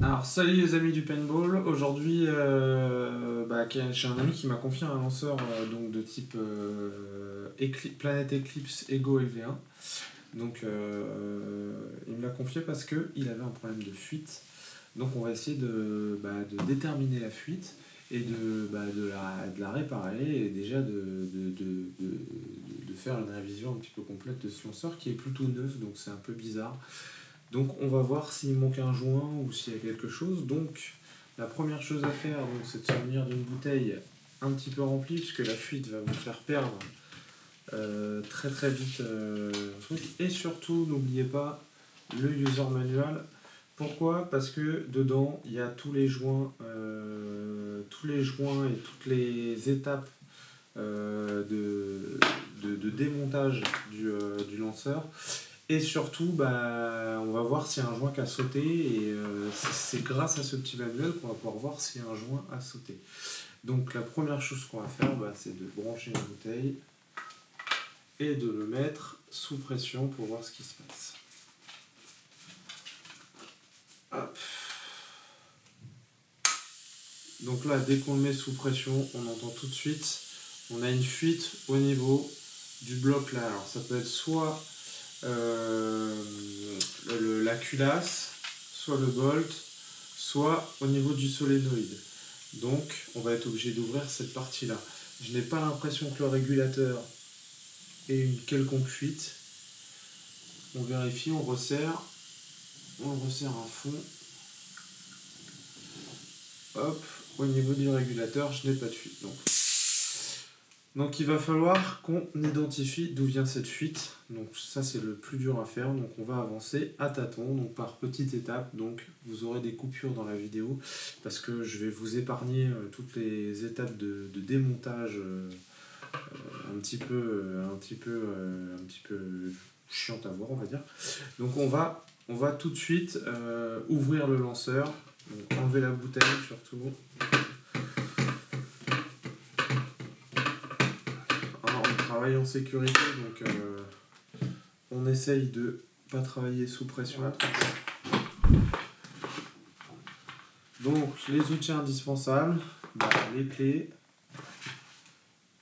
Alors salut les amis du paintball, aujourd'hui j'ai un ami qui m'a confié un lanceur donc de type Planet Eclipse Ego LV1. Donc il me l'a confié parce qu'il avait un problème de fuite. Donc on va essayer de déterminer la fuite et de la réparer et déjà de faire une révision un petit peu complète de ce lanceur qui est plutôt neuf, donc c'est un peu bizarre. Donc on va voir s'il manque un joint ou s'il y a quelque chose. Donc la première chose à faire, c'est de se munir d'une bouteille un petit peu remplie, puisque la fuite va vous faire perdre très très vite le truc. Et surtout, n'oubliez pas le user manual. Pourquoi? Parce que dedans, il y a tous les joints et toutes les étapes de démontage du lanceur. Et surtout, on va voir s'il y a un joint qui a sauté, et c'est grâce à ce petit manuel qu'on va pouvoir voir s'il y a un joint à sauter. Donc la première chose qu'on va faire, c'est de brancher une bouteille et de le mettre sous pression pour voir ce qui se passe. Hop. Donc là, dès qu'on le met sous pression, on entend tout de suite, on a une fuite au niveau du bloc là. Alors ça peut être soit la culasse, soit le bolt, soit au niveau du solénoïde. Donc on va être obligé d'ouvrir cette partie là. Je n'ai pas l'impression que le régulateur ait une quelconque fuite. On vérifie, on le resserre à fond. Hop, au niveau du régulateur, je n'ai pas de fuite. Donc il va falloir qu'on identifie d'où vient cette fuite. Donc ça c'est le plus dur à faire. Donc on va avancer à tâtons, donc par petites étapes. Donc vous aurez des coupures dans la vidéo parce que je vais vous épargner toutes les étapes de démontage un petit peu chiantes à voir, on va dire. Donc on va tout de suite ouvrir le lanceur. Donc enlever la bouteille surtout. On travaille en sécurité, donc on essaye de pas travailler sous pression. Donc les outils indispensables, les clés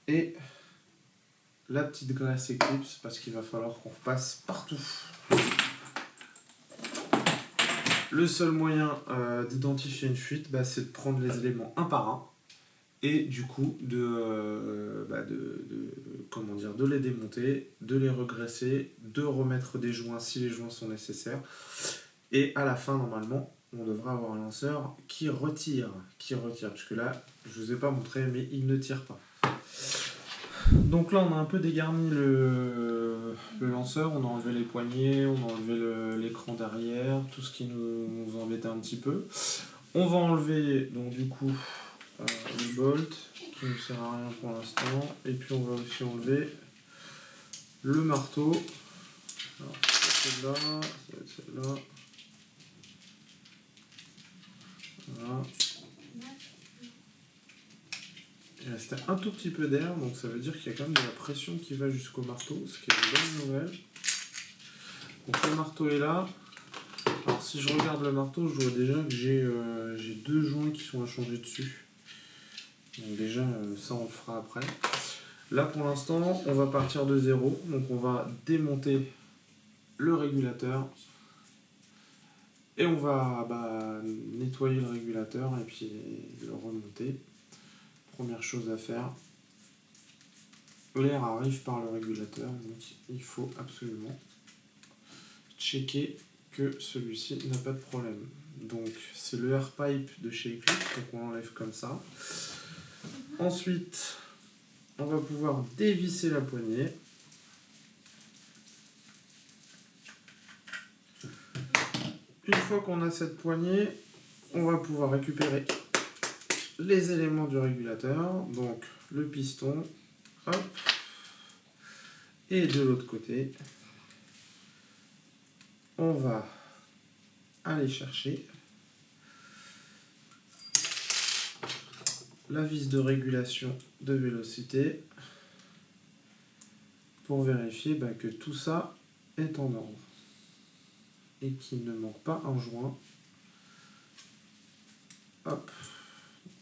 et la petite graisse Eclipse parce qu'il va falloir qu'on repasse partout. Le seul moyen d'identifier une fuite, c'est de prendre les éléments un par un et du coup de les démonter, de les regresser, de remettre des joints si les joints sont nécessaires. Et à la fin, normalement, on devrait avoir un lanceur qui retire, puisque là, je ne vous ai pas montré, mais il ne tire pas. Donc là, on a un peu dégarni le lanceur, on a enlevé les poignées, on a enlevé l'écran derrière, tout ce qui nous embêtait un petit peu. On va enlever, donc du coup, le bolt, qui ne sert à rien pour l'instant, et puis on va aussi enlever le marteau. Alors, celle-là, ça va être celle-là. Voilà. Il restait un tout petit peu d'air, donc ça veut dire qu'il y a quand même de la pression qui va jusqu'au marteau, ce qui est une bonne nouvelle. Donc le marteau est là. Alors si je regarde le marteau, je vois déjà que j'ai deux joints qui sont à changer dessus. Donc déjà, ça on le fera après. Là pour l'instant, on va partir de zéro. Donc on va démonter le régulateur. Et on va nettoyer le régulateur et puis le remonter. Première chose à faire, l'air arrive par le régulateur, donc il faut absolument checker que celui-ci n'a pas de problème. Donc c'est le air pipe de chez Eclipse, donc on l'enlève comme ça. Ensuite, on va pouvoir dévisser la poignée. Une fois qu'on a cette poignée, on va pouvoir récupérer les éléments du régulateur, donc le piston, hop, et de l'autre côté, on va aller chercher la vis de régulation de vélocité pour vérifier que tout ça est en ordre et qu'il ne manque pas un joint Hop,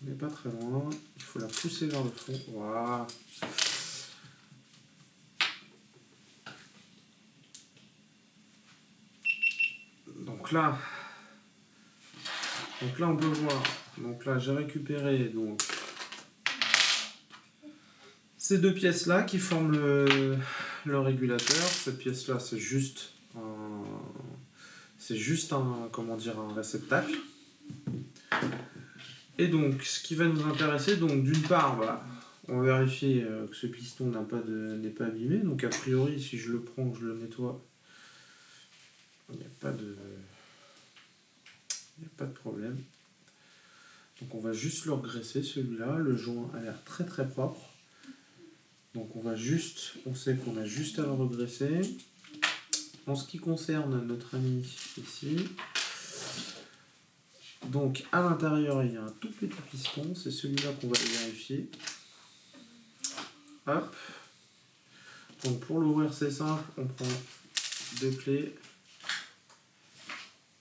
on n'est pas très loin. Il faut la pousser vers le fond. Voilà. Donc là, on peut voir. Donc là, j'ai récupéré donc ces deux pièces-là qui forment le régulateur. Cette pièce-là, c'est juste un, comment dire, un réceptacle. Et donc, ce qui va nous intéresser, donc d'une part, bah, on va vérifier que ce piston n'est pas abîmé. Donc a priori, si je le prends, que je le nettoie, il n'y a pas de problème. Donc on va juste le regresser celui-là. Le joint a l'air très très propre. Donc on sait qu'on a juste à le regresser. En ce qui concerne notre ami ici, donc à l'intérieur il y a un tout petit piston, c'est celui-là qu'on va vérifier. Hop. Donc pour l'ouvrir c'est simple, on prend deux clés,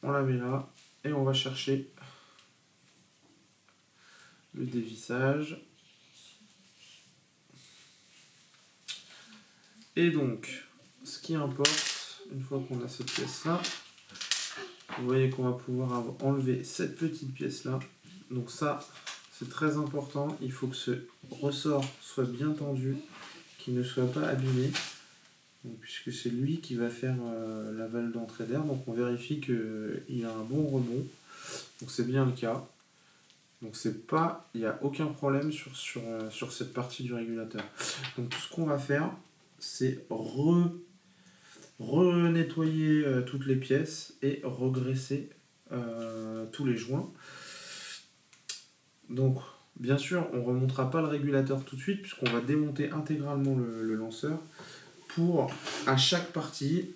on la met là et on va chercher le dévissage. Et donc, ce qui importe, une fois qu'on a cette pièce-là, vous voyez qu'on va pouvoir enlever cette petite pièce-là. Donc ça, c'est très important. Il faut que ce ressort soit bien tendu, qu'il ne soit pas abîmé. Donc, puisque c'est lui qui va faire la valve d'entrée d'air. Donc on vérifie qu'il a un bon rebond. Donc c'est bien le cas. Donc il n'y a aucun problème sur cette partie du régulateur. Donc tout ce qu'on va faire, c'est renettoyer toutes les pièces et regresser tous les joints. Donc bien sûr, on ne remontera pas le régulateur tout de suite puisqu'on va démonter intégralement le lanceur pour à chaque partie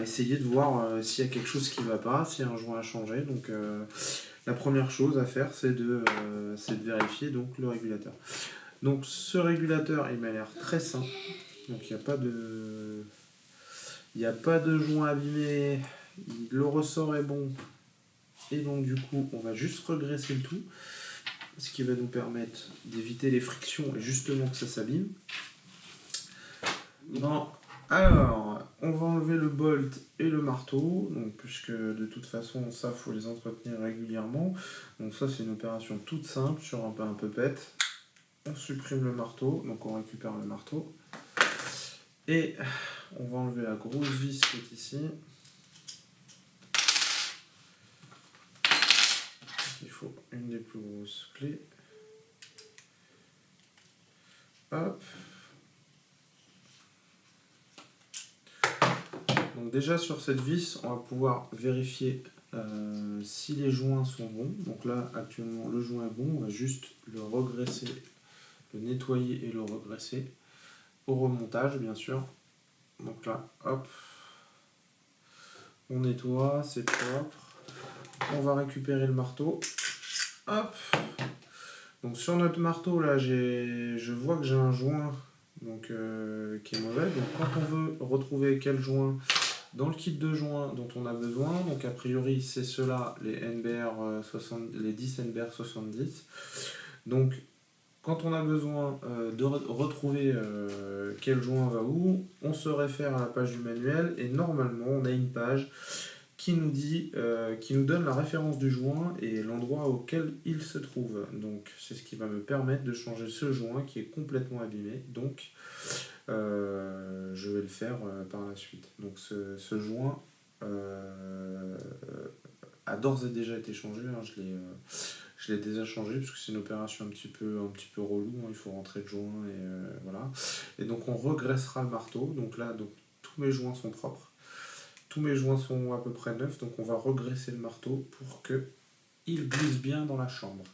essayer de voir s'il y a quelque chose qui ne va pas, s'il y a un joint à changer. Donc la première chose à faire, c'est de vérifier donc, le régulateur. Donc ce régulateur, il m'a l'air très sain. Donc il n'y a pas de joint abîmé, le ressort est bon. Et donc du coup, on va juste regresser le tout. Ce qui va nous permettre d'éviter les frictions et justement que ça s'abîme. Bon, alors, on va enlever le bolt et le marteau, donc, puisque de toute façon, ça, faut les entretenir régulièrement. Donc ça, c'est une opération toute simple sur un puppet. On supprime le marteau, donc on récupère le marteau. Et on va enlever la grosse vis qui est ici. Il faut une des plus grosses clés. Hop. Donc déjà sur cette vis, on va pouvoir vérifier si les joints sont bons. Donc là, actuellement, le joint est bon. On va juste le regresser, le nettoyer et le regresser. Au remontage, bien sûr. Donc là, hop. On nettoie, c'est propre. On va récupérer le marteau. Hop. Donc sur notre marteau, là, je vois que j'ai un joint donc, qui est mauvais. Donc quand on veut retrouver quel joint dans le kit de joints dont on a besoin, donc a priori c'est ceux-là, les 10 NBR 70. Donc quand on a besoin de retrouver quel joint va où, on se réfère à la page du manuel et normalement on a une page qui nous dit, qui nous donne la référence du joint et l'endroit auquel il se trouve. Donc c'est ce qui va me permettre de changer ce joint qui est complètement abîmé. Donc je vais le faire par la suite. Donc ce joint a d'ores et déjà été changé. Hein, je l'ai déjà changé parce que c'est une opération un petit peu relou. Hein, il faut rentrer le joint et voilà. Et donc on regraissera le marteau. Donc là, tous mes joints sont propres. Tous mes joints sont à peu près neufs. Donc on va regresser le marteau pour qu'il glisse bien dans la chambre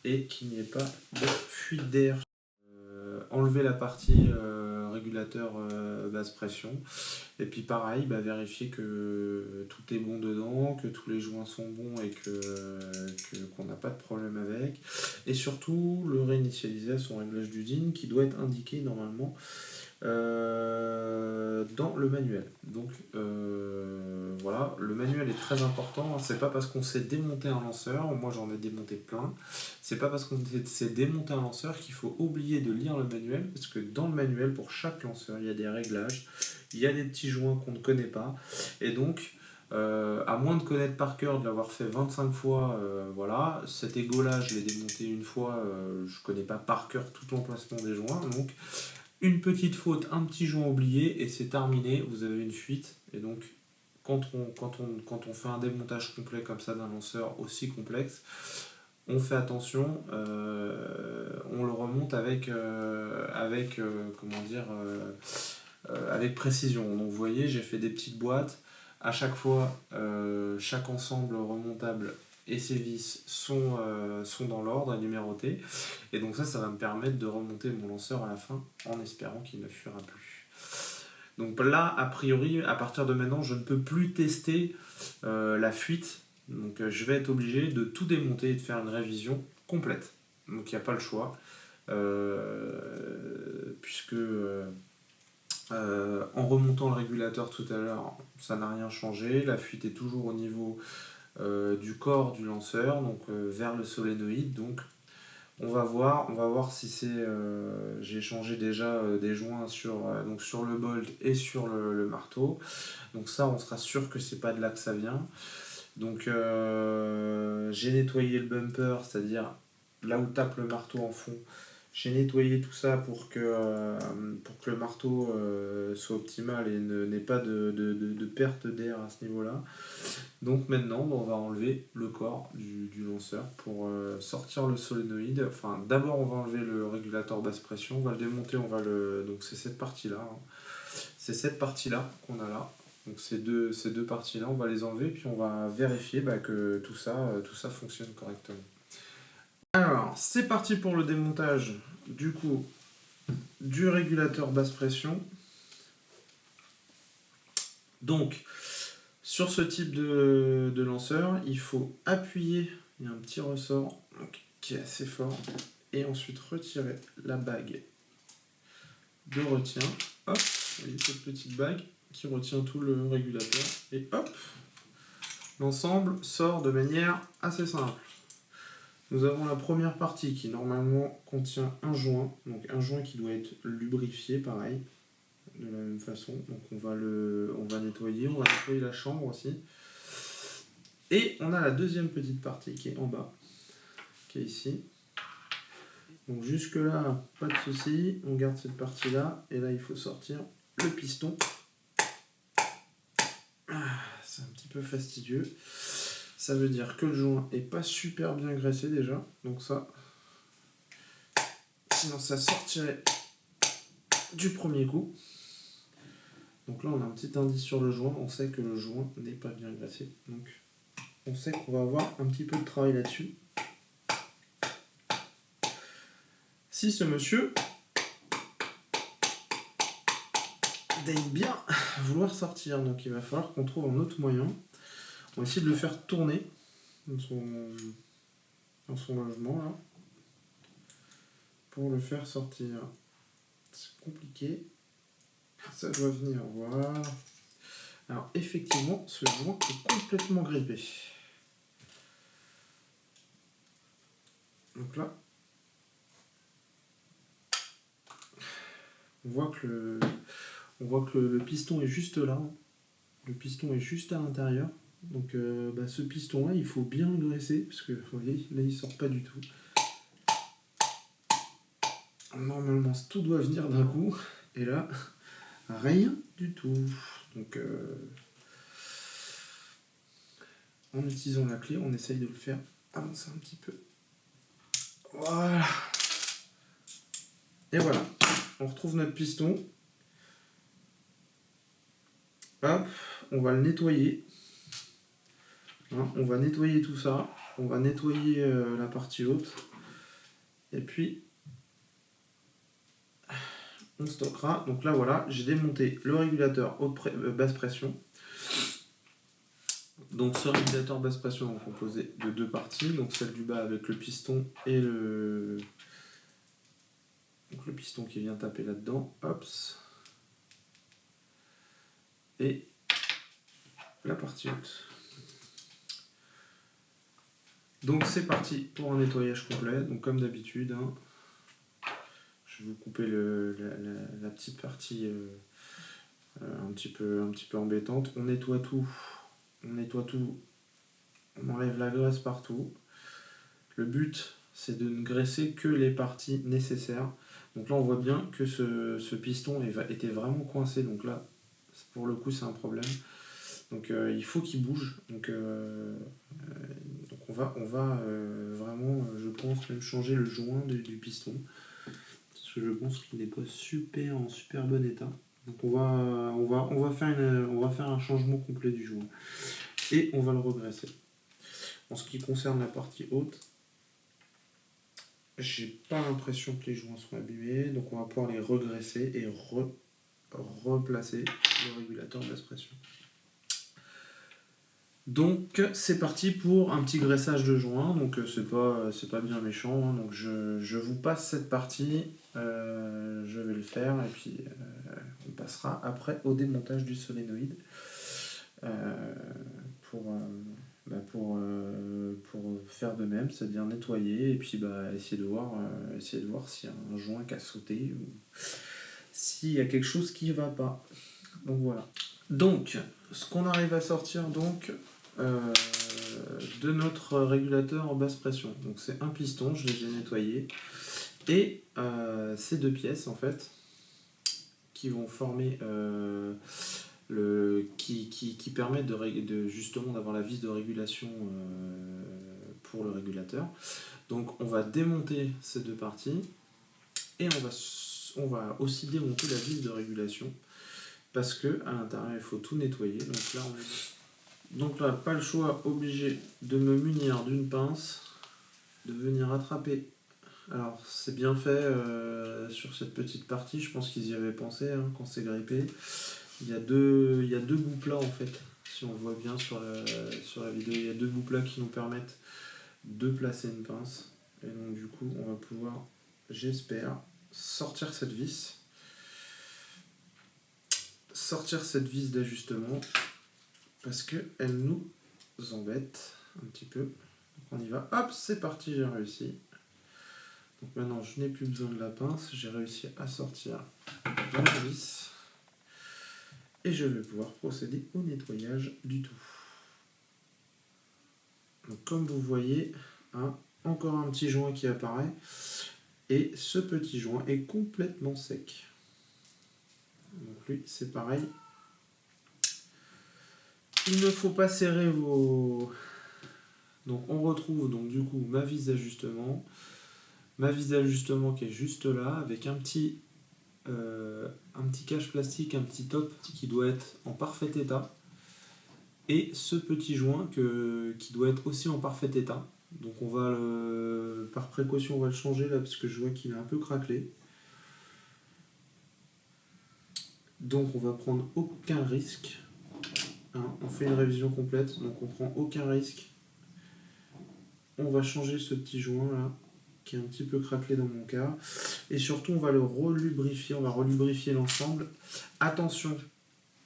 et qu'il n'y ait pas de fuite d'air. Enlever la partie régulateur basse pression et puis pareil vérifier que tout est bon dedans, que tous les joints sont bons et qu'on n'a pas de problème avec et surtout le réinitialiser à son réglage d'usine qui doit être indiqué normalement dans le manuel. Donc voilà, le manuel est très important. C'est pas parce qu'on sait démonter un lanceur, moi j'en ai démonté plein, c'est pas parce qu'on sait démonter un lanceur qu'il faut oublier de lire le manuel, parce que dans le manuel, pour chaque lanceur, il y a des réglages, il y a des petits joints qu'on ne connaît pas, et donc à moins de connaître par cœur, de l'avoir fait 25 fois, voilà, cet égo-là, je l'ai démonté une fois, je connais pas par cœur tout l'emplacement des joints, donc une petite faute, un petit joint oublié, et c'est terminé, vous avez une fuite, et donc quand on fait un démontage complet comme ça d'un lanceur aussi complexe, on fait attention, on le remonte avec précision. Donc vous voyez, j'ai fait des petites boîtes. À chaque fois, chaque ensemble remontable et ses vis sont dans l'ordre et numérotés. Et donc ça va me permettre de remonter mon lanceur à la fin en espérant qu'il ne fuira plus. Donc là, a priori, à partir de maintenant, je ne peux plus tester la fuite. Donc je vais être obligé de tout démonter et de faire une révision complète. Donc il n'y a pas le choix. Puisque en remontant le régulateur tout à l'heure, ça n'a rien changé. La fuite est toujours au niveau du corps du lanceur, donc vers le solénoïde. Donc on va voir si c'est. J'ai changé déjà des joints sur le bolt et sur le marteau. Donc ça, on sera sûr que c'est pas de là que ça vient. Donc j'ai nettoyé le bumper, c'est-à-dire là où tape le marteau en fond. J'ai nettoyé tout ça pour que le marteau soit optimal et n'ait pas de perte d'air à ce niveau-là. Donc maintenant, on va enlever le corps du lanceur pour sortir le solénoïde. Enfin, d'abord, on va enlever le régulateur basse pression, on va le démonter, donc c'est cette partie-là. Hein. C'est cette partie-là qu'on a là. Donc ces deux parties-là, on va les enlever, puis on va vérifier que tout ça fonctionne correctement. Alors, c'est parti pour le démontage du coup du régulateur basse pression. Donc, sur ce type de lanceur, il faut appuyer, il y a un petit ressort qui est assez fort, et ensuite retirer la bague de retien. Hop, vous voyez cette petite bague qui retient tout le régulateur, et hop, l'ensemble sort de manière assez simple. Nous avons la première partie qui normalement contient un joint, donc un joint qui doit être lubrifié pareil, de la même façon. Donc on va nettoyer, on va nettoyer la chambre aussi. Et on a la deuxième petite partie qui est en bas, qui est ici. Donc jusque là, pas de souci, on garde cette partie là, et là il faut sortir le piston. C'est un petit peu fastidieux. Ça veut dire que le joint est pas super bien graissé déjà, donc ça, sinon ça sortirait du premier coup. Donc là on a un petit indice sur le joint, on sait que le joint n'est pas bien graissé, donc on sait qu'on va avoir un petit peu de travail là-dessus. Si ce monsieur daigne bien vouloir sortir, donc il va falloir qu'on trouve un autre moyen. On va essayer de le faire tourner dans son logement là, pour le faire sortir. C'est compliqué. Ça doit venir, voilà. Alors effectivement, ce joint est complètement grippé. Donc là, on voit que le piston est juste là. Le piston est juste à l'intérieur. Donc ce piston là, il faut bien le graisser, parce que vous voyez, là il sort pas du tout. Normalement tout doit venir d'un coup, et là rien du tout. Donc en utilisant la clé, on essaye de le faire avancer un petit peu. Voilà. Et voilà, on retrouve notre piston. Hop, on va le nettoyer. Hein, on va nettoyer tout ça. On va nettoyer la partie haute. Et puis, on stockera. Donc là, voilà, j'ai démonté le régulateur basse pression. Donc ce régulateur basse pression est composé de deux parties. Donc celle du bas avec le piston et le piston qui vient taper là-dedans. Hop. et la partie haute. Donc c'est parti pour un nettoyage complet. Donc comme d'habitude, hein, je vais vous couper la petite partie un petit peu embêtante. On nettoie tout. On enlève la graisse partout. Le but, c'est de ne graisser que les parties nécessaires. Donc là, on voit bien que ce piston était vraiment coincé. Donc là, pour le coup, c'est un problème. Donc il faut qu'il bouge. Donc on va vraiment, je pense, même changer le joint du piston. Parce que je pense qu'il n'est pas en super bon état. Donc on va faire un changement complet du joint. Et on va le regresser. En ce qui concerne la partie haute, j'ai pas l'impression que les joints sont abîmés. Donc on va pouvoir les regresser et replacer le régulateur de basse pression. Donc c'est parti pour un petit graissage de joint. Donc c'est pas bien méchant, hein. Donc je vous passe cette partie, je vais le faire et puis on passera après au démontage du solénoïde pour faire de même, c'est-à-dire nettoyer et puis essayer de voir s'il y a un joint qui a sauté ou s'il y a quelque chose qui ne va pas. Donc voilà. Donc ce qu'on arrive à sortir donc de notre régulateur en basse pression. Donc c'est un piston, je les ai nettoyés. Et ces deux pièces en fait qui vont former qui permettent justement d'avoir la vis de régulation pour le régulateur. Donc on va démonter ces deux parties et on va aussi démonter la vis de régulation parce que à l'intérieur il faut tout nettoyer. Donc là, pas le choix, obligé de me munir d'une pince, de venir attraper. Alors, c'est bien fait sur cette petite partie, je pense qu'ils y avaient pensé hein, quand c'est grippé. Il y a deux bouts plats en fait, si on le voit bien sur la vidéo. Il y a deux bouts plats qui nous permettent de placer une pince. Et donc, du coup, on va pouvoir, j'espère, sortir cette vis d'ajustement. Parce qu'elle nous embête un petit peu. Donc on y va. Hop, c'est parti, j'ai réussi. Donc maintenant, je n'ai plus besoin de la pince. J'ai réussi à sortir la vis. Et je vais pouvoir procéder au nettoyage du tout. Donc comme vous voyez, hein, encore un petit joint qui apparaît. Et ce petit joint est complètement sec. Donc lui, c'est pareil. Il ne faut pas serrer vos... Donc on retrouve donc du coup ma vis d'ajustement. Ma vis d'ajustement qui est juste là, avec un petit cache plastique, un petit top qui doit être en parfait état. Et ce petit joint qui doit être aussi en parfait état. Donc on va par précaution on va le changer là parce que je vois qu'il est un peu craquelé. Donc on va prendre aucun risque. Hein, on fait une révision complète, donc on prend aucun risque. On va changer ce petit joint là, qui est un petit peu craquelé dans mon cas. Et surtout on va le relubrifier, on va relubrifier l'ensemble. Attention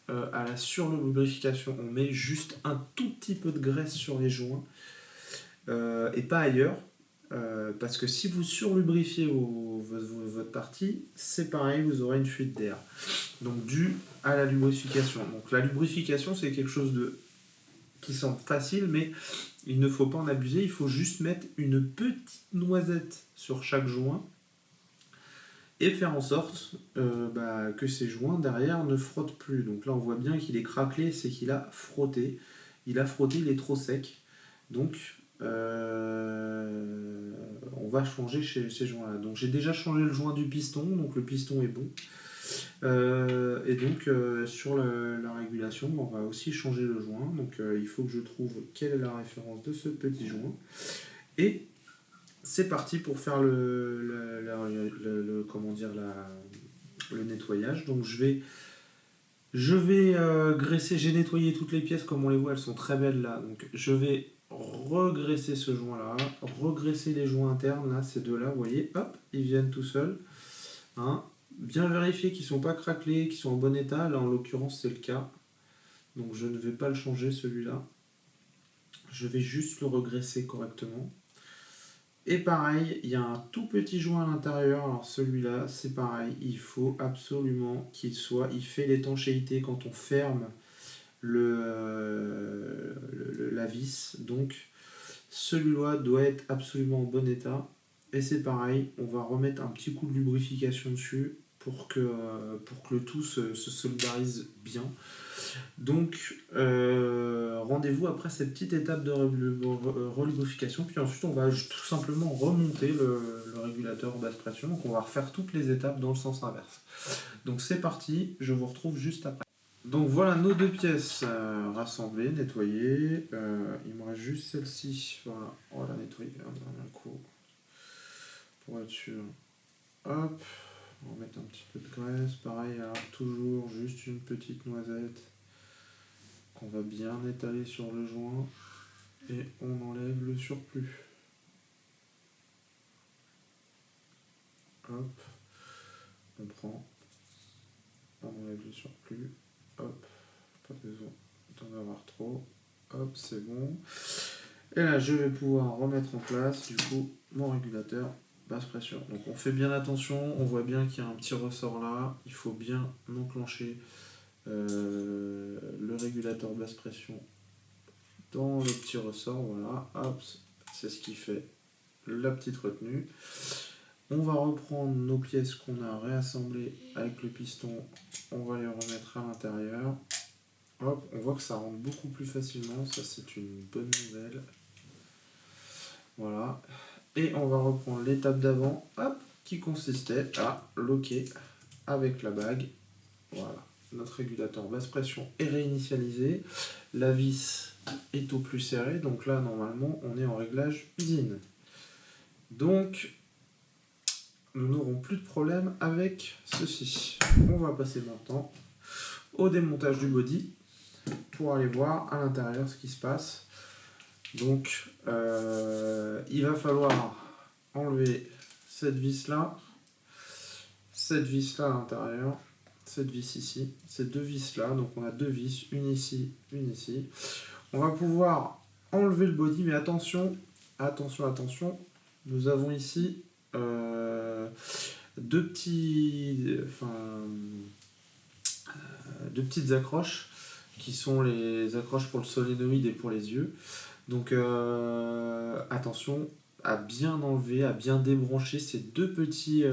à la surlubrification, on met juste un tout petit peu de graisse sur les joints et pas ailleurs. Parce que si vous surlubrifiez votre partie, c'est pareil, vous aurez une fuite d'air. Donc dû à la lubrification. Donc la lubrification c'est quelque chose qui semble facile, mais il ne faut pas en abuser, il faut juste mettre une petite noisette sur chaque joint et faire en sorte que ces joints derrière ne frottent plus. Donc là on voit bien qu'il est craquelé, c'est qu'il a frotté. Il est trop sec. Donc on va changer ces joints là. Donc j'ai déjà changé le joint du piston, donc le piston est bon. Et donc sur la régulation, on va aussi changer le joint. Donc il faut que je trouve quelle est la référence de ce petit joint. Et c'est parti pour faire le nettoyage. Donc je vais graisser, j'ai nettoyé toutes les pièces comme on les voit, elles sont très belles là. Donc je vais regraisser ce joint là, regraisser les joints internes là, ces deux là, vous voyez, hop, ils viennent tout seuls. Hein. Bien vérifier qu'ils ne sont pas craquelés, qu'ils sont en bon état. Là, en l'occurrence, c'est le cas. Donc je ne vais pas le changer celui-là. Je vais juste le regraisser correctement. Et pareil, il y a un tout petit joint à l'intérieur. Alors celui-là, c'est pareil, il faut absolument qu'il soit... Il fait l'étanchéité quand on ferme la vis. Donc celui-là doit être absolument en bon état. Et c'est pareil, on va remettre un petit coup de lubrification dessus pour que le tout se solidarise bien. Donc rendez-vous après cette petite étape de relubrification, puis ensuite on va tout simplement remonter le régulateur basse pression. Donc on va refaire toutes les étapes dans le sens inverse. Donc c'est parti, je vous retrouve juste après. Donc voilà nos deux pièces rassemblées, nettoyées. Il me reste juste celle-ci. Voilà, on va la nettoyer un dernier coup pour être sûr. Hop, on va mettre un petit peu de graisse. Pareil, alors toujours juste une petite noisette qu'on va bien étaler sur le joint et on enlève le surplus. Hop, on prend, on enlève le surplus. Hop, pas besoin d'en avoir trop. Hop, c'est bon. Et là, je vais pouvoir remettre en place, du coup, mon régulateur basse pression. Donc, on fait bien attention. On voit bien qu'il y a un petit ressort là. Il faut bien enclencher le régulateur basse pression dans le petit ressort. Voilà, hop, c'est ce qui fait la petite retenue. On va reprendre nos pièces qu'on a réassemblées avec le piston. On va les remettre à l'intérieur. Hop, on voit que ça rentre beaucoup plus facilement, ça c'est une bonne nouvelle. Voilà. Et on va reprendre l'étape d'avant, hop, qui consistait à loquer avec la bague. Voilà. Notre régulateur basse pression est réinitialisé. La vis est au plus serré, donc là normalement on est en réglage usine. Donc nous n'aurons plus de problème avec ceci. On va passer maintenant au démontage du body pour aller voir à l'intérieur ce qui se passe. Donc il va falloir enlever cette vis là à l'intérieur, cette vis ici, ces deux vis là. Donc on a deux vis, une ici, une ici. On va pouvoir enlever le body, mais attention, nous avons ici deux petites accroches qui sont les accroches pour le solénoïde et pour les yeux. Donc attention à bien enlever, à bien débrancher ces deux petits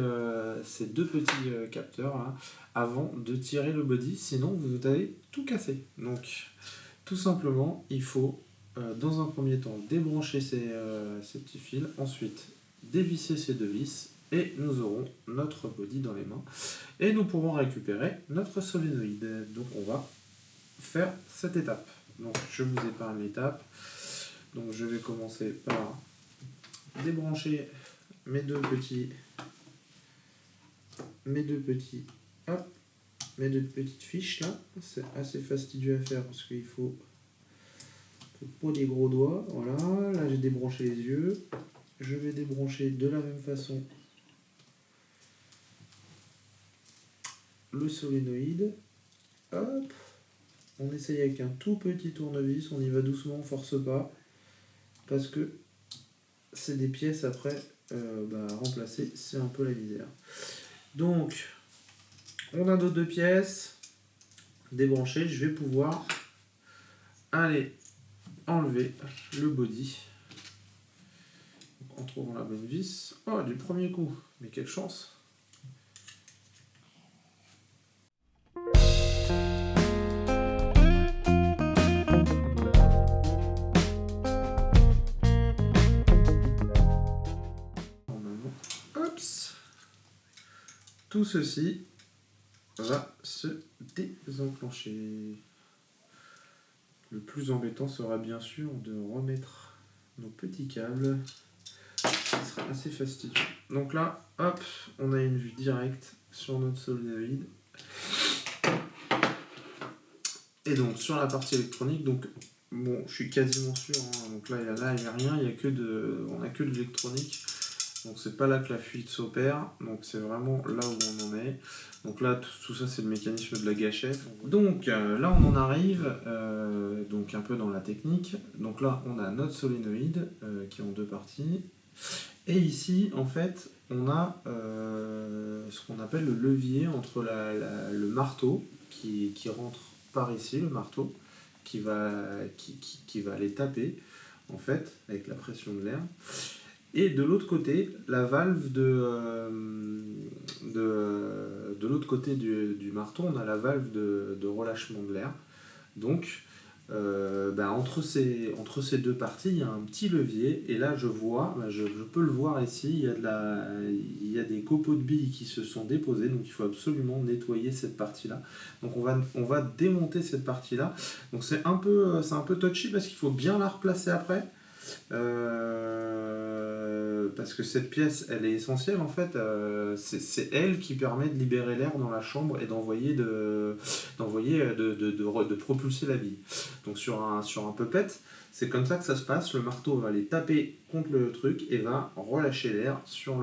capteurs là, avant de tirer le body, sinon vous allez tout casser. Donc tout simplement, il faut dans un premier temps débrancher ces petits fils, ensuite dévisser ces deux vis et nous aurons notre body dans les mains et nous pourrons récupérer notre solénoïde. Donc on va faire cette étape. Donc je vous épargne l'étape. Donc je vais commencer par débrancher mes deux petites fiches là. C'est assez fastidieux à faire parce qu'il faut pas des gros doigts. Voilà, là j'ai débranché les yeux. Je vais débrancher de la même façon le solénoïde. Hop, on essaye avec un tout petit tournevis, on y va doucement, on force pas, parce que c'est des pièces après à remplacer, c'est un peu la misère. Donc, on a nos deux pièces débranchées, je vais pouvoir aller enlever le body en trouvant la bonne vis. Oh, du premier coup, mais quelle chance! Tout ceci va se désenclencher. Le plus embêtant sera bien sûr de remettre nos petits câbles. Ce sera assez fastidieux. Donc là, hop, on a une vue directe sur notre solénoïde. Et donc sur la partie électronique, donc bon, je suis quasiment sûr, hein, donc là il n'y a rien, on n'a que de l'électronique. Donc c'est pas là que la fuite s'opère, donc c'est vraiment là où on en est. Donc là tout ça c'est le mécanisme de la gâchette. Donc là on en arrive donc un peu dans la technique. Donc là on a notre solénoïde qui est en deux parties. Et ici en fait on a ce qu'on appelle le levier entre le marteau qui rentre par ici, le marteau, qui va aller taper en fait avec la pression de l'air. Et de l'autre côté, la valve de l'autre côté du marteau, on a la valve de relâchement de l'air. Donc, entre ces deux parties, il y a un petit levier. Et là, je vois, je peux le voir ici, il y a des copeaux de billes qui se sont déposés. Donc, il faut absolument nettoyer cette partie-là. Donc, on va démonter cette partie-là. Donc, c'est un peu touchy parce qu'il faut bien la replacer après. Parce que cette pièce, elle est essentielle en fait. C'est elle qui permet de libérer l'air dans la chambre et de propulser la bille. Donc sur un puppet, c'est comme ça que ça se passe. Le marteau va aller taper contre le truc et va relâcher l'air sur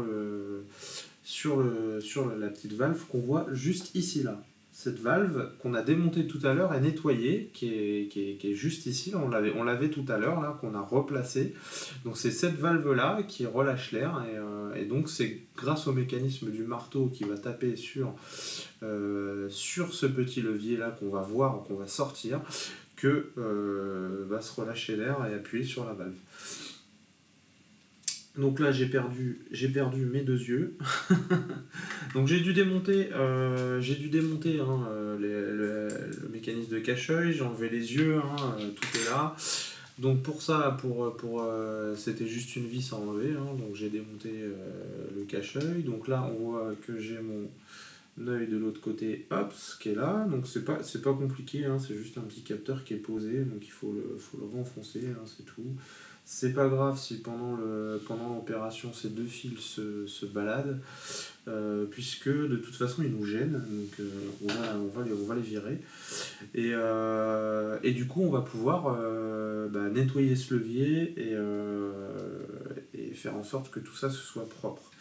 la petite valve qu'on voit juste ici là. Cette valve qu'on a démontée tout à l'heure est nettoyée, qui est juste ici. Là, on l'avait tout à l'heure, là, qu'on a replacée. Donc c'est cette valve-là qui relâche l'air. Et donc c'est grâce au mécanisme du marteau qui va taper sur ce petit levier-là qu'on va voir, qu'on va sortir, que va se relâcher l'air et appuyer sur la valve. Donc là j'ai perdu mes deux yeux. Donc j'ai dû démonter le mécanisme de cache-œil, j'ai enlevé les yeux, tout est là. Donc pour ça, c'était juste une vis à enlever, donc j'ai démonté le cache-œil. Donc là on voit que j'ai mon œil de l'autre côté, hop, ce qui est là. Donc c'est pas compliqué, c'est juste un petit capteur qui est posé, donc il faut le renfoncer, c'est tout. C'est pas grave si pendant l'opération ces deux fils se baladent, puisque de toute façon ils nous gênent, donc on va les virer. Et du coup on va pouvoir nettoyer ce levier et faire en sorte que tout ça se soit propre.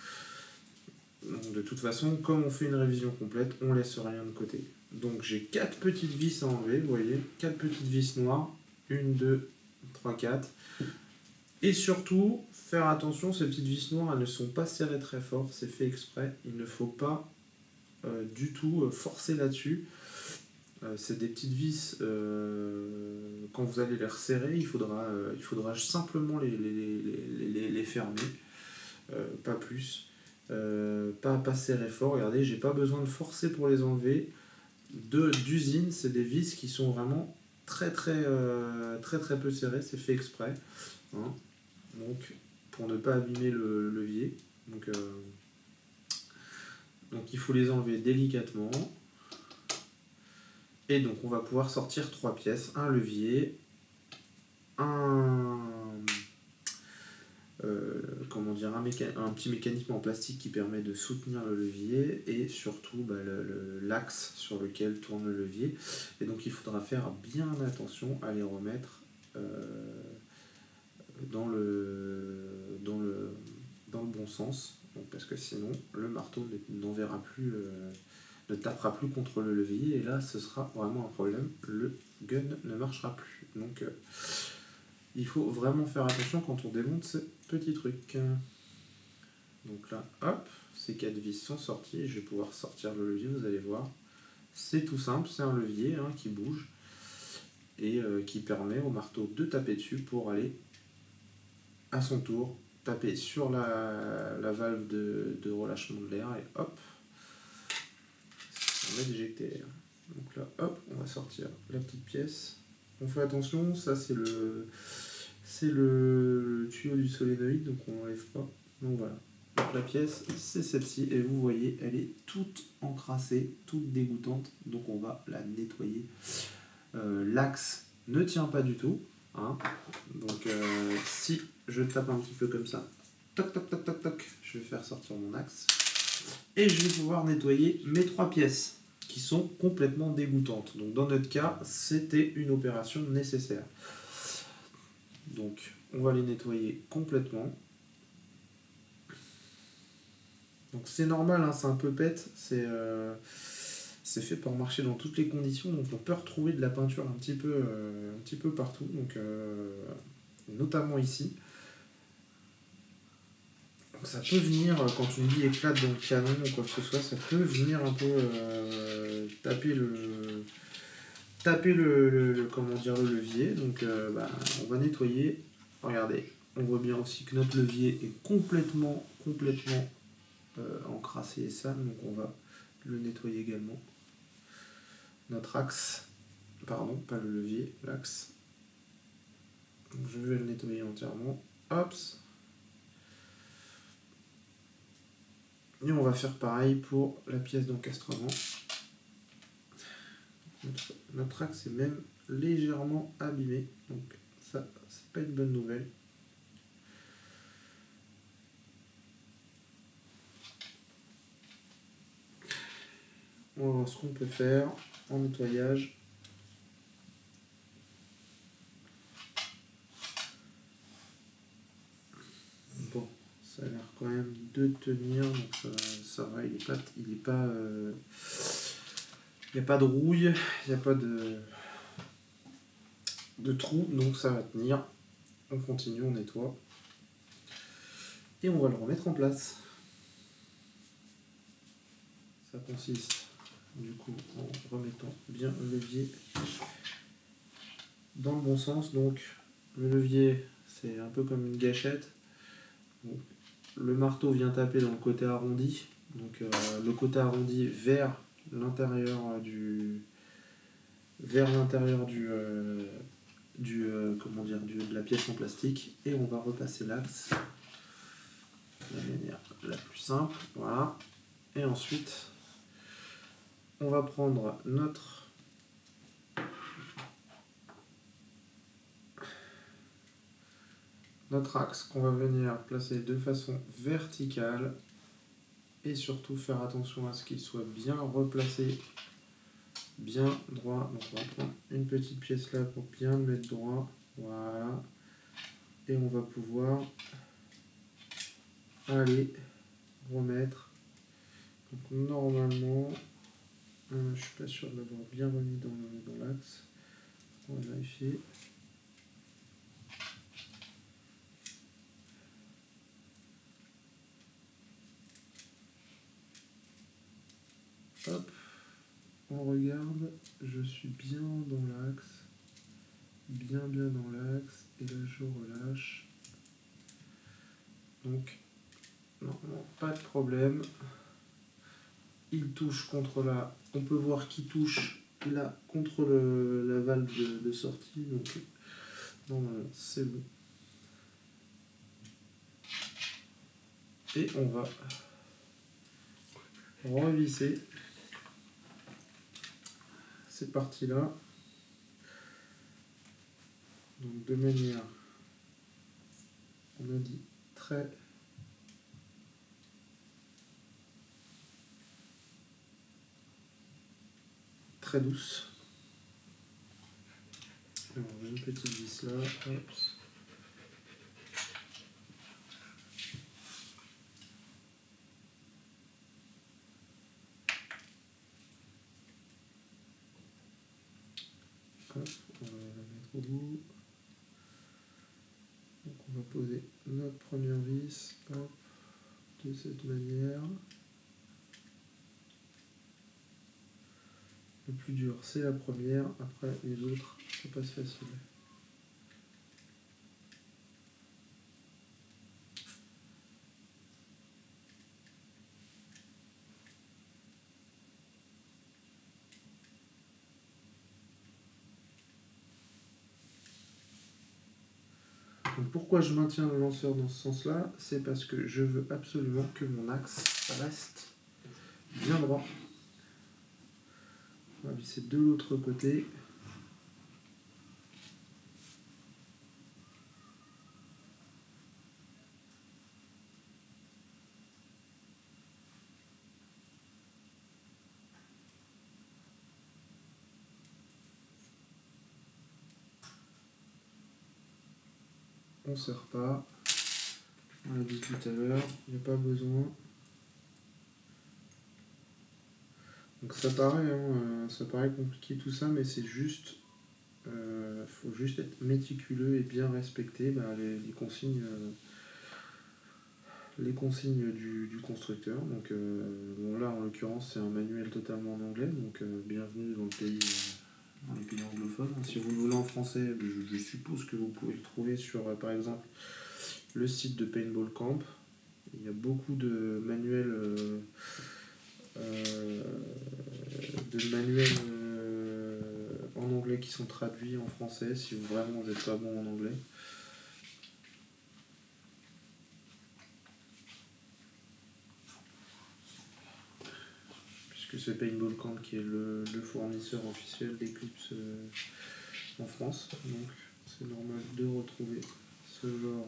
Donc, de toute façon, comme on fait une révision complète, on laisse rien de côté. Donc j'ai 4 petites vis à enlever, vous voyez, 4 petites vis noires, 1, 2, 3, 4. Et surtout, faire attention, ces petites vis noires, elles ne sont pas serrées très fort, c'est fait exprès. Il ne faut pas du tout forcer là-dessus. C'est des petites vis, quand vous allez les resserrer, il faudra simplement les fermer, pas plus. Pas serrer fort, regardez, j'ai pas besoin de forcer pour les enlever. D'usine, c'est des vis qui sont vraiment très peu serrées, c'est fait exprès. Donc pour ne pas abîmer le levier. Donc il faut les enlever délicatement. Et donc on va pouvoir sortir 3 pièces, un levier, un petit mécanisme en plastique qui permet de soutenir le levier et surtout l'axe sur lequel tourne le levier. Et donc il faudra faire bien attention à les remettre dans le bon sens, donc, parce que sinon le marteau n'enverra plus, ne tapera plus contre le levier et là ce sera vraiment un problème, le gun ne marchera plus. Donc il faut vraiment faire attention quand on démonte ce petit truc. Donc là, hop, ces 4 vis sont sorties, je vais pouvoir sortir le levier, vous allez voir. C'est tout simple, c'est un levier qui bouge et qui permet au marteau de taper dessus pour aller à son tour taper sur la valve de relâchement de l'air et hop, on va déjecter l'air. Donc là, hop, on va sortir la petite pièce. On fait attention, ça c'est le tuyau du solénoïde, donc on n'enlève pas. Donc voilà. Donc la pièce, c'est celle-ci, et vous voyez, elle est toute encrassée, toute dégoûtante, donc on va la nettoyer. L'axe ne tient pas du tout, donc si je tape un petit peu comme ça, toc toc toc toc toc, je vais faire sortir mon axe, et je vais pouvoir nettoyer mes 3 pièces, qui sont complètement dégoûtantes. Donc dans notre cas, c'était une opération nécessaire. Donc on va les nettoyer complètement. Donc c'est normal, hein, c'est un peu pète, c'est fait pour marcher dans toutes les conditions, donc on peut retrouver de la peinture un petit peu partout, donc notamment ici. Donc ça peut venir, quand une bille éclate dans le canon ou quoi que ce soit, ça peut venir un peu taper comment dire, le levier. Donc on va nettoyer. Regardez, on voit bien aussi que notre levier est complètement encrassé et sale, donc on va le nettoyer également. Notre axe, pardon, pas le levier, l'axe. Donc je vais le nettoyer entièrement. Hop. Et on va faire pareil pour la pièce d'encastrement. Notre axe est même légèrement abîmé, donc ça, c'est pas une bonne nouvelle. On va voir ce qu'on peut faire en nettoyage. Bon, ça a l'air quand même de tenir, donc ça va, il n'y a pas de rouille, il n'y a pas de trou, donc ça va tenir. On continue, on nettoie. Et on va le remettre en place. Ça consiste du coup en remettant bien le levier dans le bon sens. Donc le levier, c'est un peu comme une gâchette. Donc, le marteau vient taper dans le côté arrondi. Donc le côté arrondi vers l'intérieur de la pièce en plastique, et on va repasser l'axe de la manière la plus simple, voilà. Et ensuite on va prendre notre axe qu'on va venir placer de façon verticale, et surtout faire attention à ce qu'il soit bien replacé, bien droit. Donc on va prendre une petite pièce là pour bien le mettre droit, voilà, et on va pouvoir aller remettre. Donc normalement, je suis pas sûr de l'avoir bien remis dans l'axe, on va vérifier. Hop, on regarde, je suis bien dans l'axe, bien dans l'axe, et là je relâche. Donc normalement pas de problème. Il touche contre la... On peut voir qu'il touche là contre la valve de sortie, donc normalement c'est bon. Et on va revisser cette partie-là. Donc de manière, on a dit, très douce. Alors, j'ai une petite vis là. Hop. Hop, on va la mettre au bout. Donc on va poser notre première vis, hop, de cette manière. Le plus dur c'est la première, après les autres ça passe facile. Donc pourquoi je maintiens le lanceur dans ce sens-là? C'est parce que je veux absolument que mon axe reste bien droit. On va visser de l'autre côté. On ne serre pas. On l'a dit tout à l'heure, il n'y a pas besoin. Donc ça paraît compliqué tout ça, mais c'est juste, faut juste être méticuleux et bien respecter les consignes du constructeur. Donc bon, là en l'occurrence c'est un manuel totalement en anglais, donc bienvenue dans les pays anglophones. Si vous le voulez en français, je suppose que vous pouvez le trouver sur par exemple le site de Paintball Camp. Il y a beaucoup de manuels en anglais qui sont traduits en français si vraiment vous n'êtes pas bon en anglais. Puisque c'est Paintball Camp qui est le fournisseur officiel d'Eclipse en France. Donc c'est normal de retrouver ce genre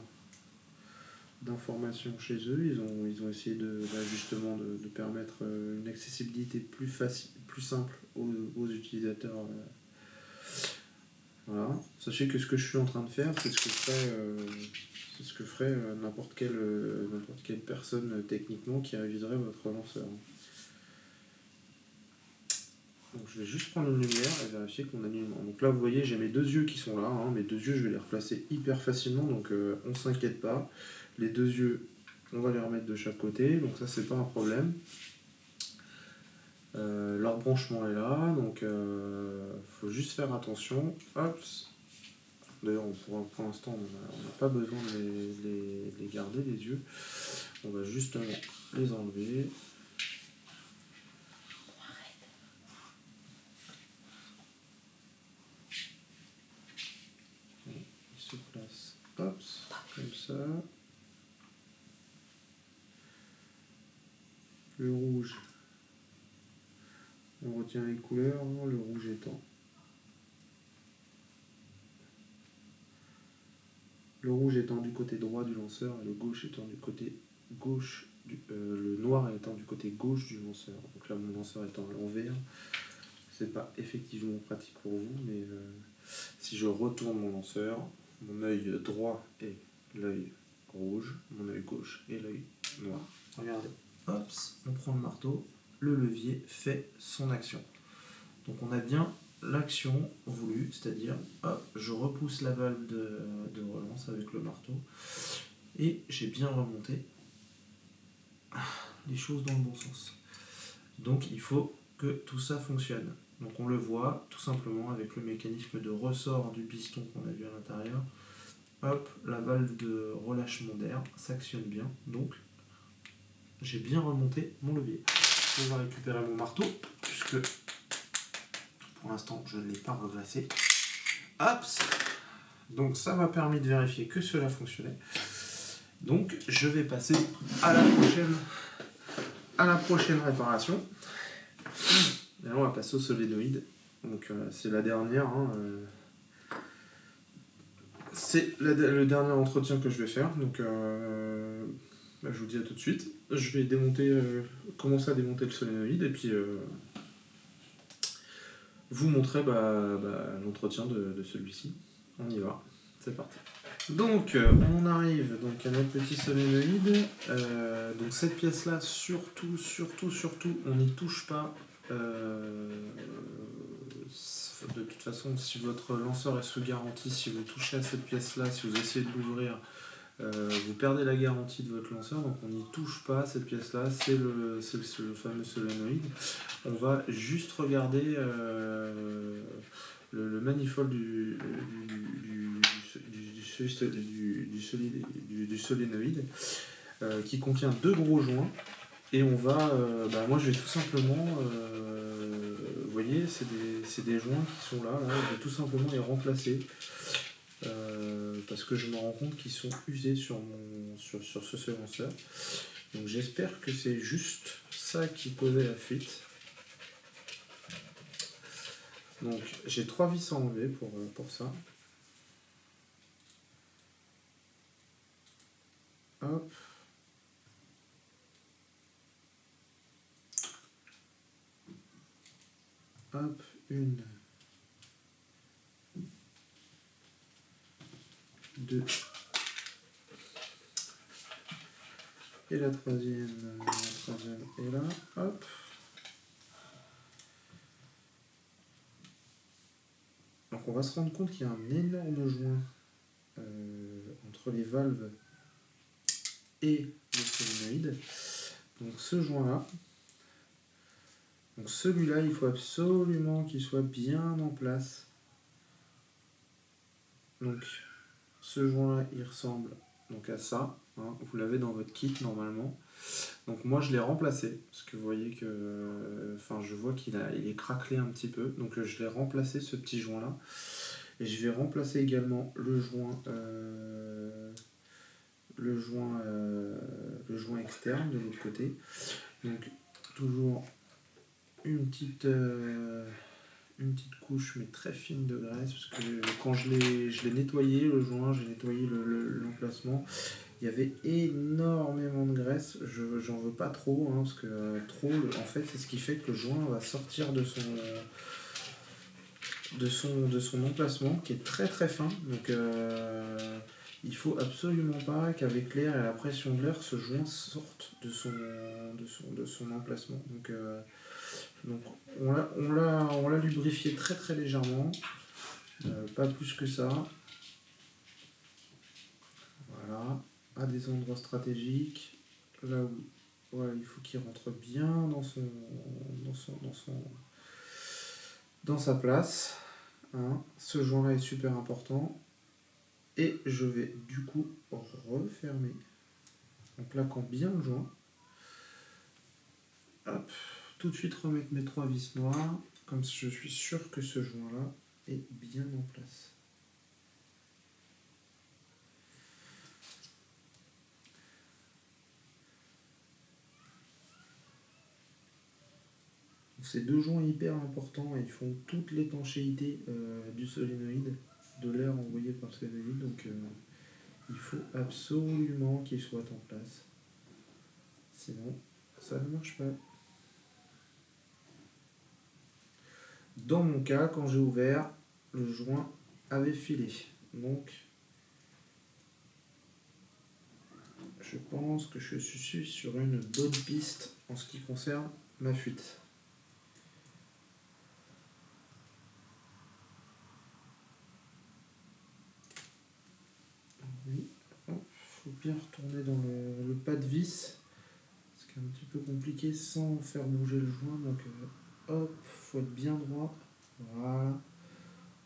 d'informations chez eux. Ils ont essayé justement de permettre une accessibilité plus facile, plus simple aux utilisateurs. Voilà. Sachez que ce que je suis en train de faire, c'est ce que ferait n'importe quelle personne techniquement qui réviserait votre lanceur. Donc je vais juste prendre une lumière et vérifier que mon alignement. Donc là vous voyez j'ai mes deux yeux qui sont là, hein. Mes deux yeux je vais les replacer hyper facilement, donc on s'inquiète pas. Les deux yeux on va les remettre de chaque côté, donc ça c'est pas un problème. Leur branchement est là, donc faut juste faire attention. Hop. D'ailleurs pour l'instant on n'a pas besoin de les garder les yeux. On va justement les enlever. Se place, hop, comme ça. Le rouge, on retient les couleurs, le rouge étant du côté droit du lanceur et le gauche étant du côté gauche, le noir étant du côté gauche du lanceur. Donc là mon lanceur étant à l'envers, c'est pas effectivement pratique pour vous, mais si je retourne mon lanceur, mon œil droit est l'œil rouge, mon œil gauche est l'œil noir. Regardez, hop, on prend le marteau, le levier fait son action. Donc on a bien l'action voulue, c'est-à-dire hop, je repousse la valve de relance avec le marteau et j'ai bien remonté les choses dans le bon sens. Donc il faut que tout ça fonctionne. Donc on le voit tout simplement avec le mécanisme de ressort du piston qu'on a vu à l'intérieur. Hop, la valve de relâchement d'air s'actionne bien. Donc j'ai bien remonté mon levier. On va récupérer mon marteau, puisque pour l'instant je ne l'ai pas reglacé. Hop. Donc ça m'a permis de vérifier que cela fonctionnait. Donc je vais passer à la prochaine réparation. Et là on va passer au solénoïde. Donc c'est la dernière. C'est le dernier entretien que je vais faire. Donc je vous dis à tout de suite. Je vais commencer à démonter le solénoïde et puis vous montrer l'entretien de celui-ci. On y va. C'est parti. Donc on arrive donc à notre petit solénoïde. Donc cette pièce là, surtout, on n'y touche pas. De toute façon, si votre lanceur est sous garantie, si vous touchez à cette pièce là, si vous essayez de l'ouvrir, vous perdez la garantie de votre lanceur. Donc on n'y touche pas. Cette pièce là, c'est le fameux solénoïde. On va juste regarder le manifold du solénoïde qui contient deux gros joints. Et on va, moi je vais tout simplement, vous voyez, c'est des joints qui sont là, je vais tout simplement les remplacer parce que je me rends compte qu'ils sont usés sur ce silenceur. Donc j'espère que c'est juste ça qui causait la fuite. Donc j'ai 3 vis à enlever pour ça. Hop. Hop, une, deux, et la troisième est là, hop. Donc on va se rendre compte qu'il y a un énorme joint entre les valves et le solénoïde. Donc ce joint-là, donc celui-là, il faut absolument qu'il soit bien en place. Donc ce joint-là, il ressemble donc à ça. Hein, vous l'avez dans votre kit normalement. Donc moi je l'ai remplacé parce que vous voyez que, enfin je vois qu'il est craquelé un petit peu. Donc je l'ai remplacé ce petit joint-là. Et je vais remplacer également le joint externe de l'autre côté. Donc toujours une petite couche mais très fine de graisse parce que quand je l'ai nettoyé le joint, j'ai nettoyé l'emplacement, il y avait énormément de graisse. J'en veux pas trop hein, parce que trop en fait c'est ce qui fait que le joint va sortir de son emplacement qui est très très fin. Donc il faut absolument pas qu'avec l'air et la pression de l'air ce joint sorte de son emplacement. Donc on l'a lubrifié très très légèrement, pas plus que ça. Voilà, à des endroits stratégiques, là où voilà, il faut qu'il rentre bien dans sa place. Hein. Ce joint-là est super important. Et je vais du coup refermer en plaquant bien le joint. Hop, tout de suite remettre mes 3 vis noires, comme je suis sûr que ce joint-là est bien en place. Ces deux joints hyper importants, ils font toute l'étanchéité du solénoïde, de l'air envoyé par le solénoïde, donc il faut absolument qu'ils soient en place. Sinon, ça ne marche pas. Dans mon cas, quand j'ai ouvert, le joint avait filé. Donc, je pense que je suis sur une bonne piste en ce qui concerne ma fuite. Oui, il faut bien retourner dans le pas de vis. C'est un petit peu compliqué sans faire bouger le joint. Donc, hop, faut être bien droit. Voilà.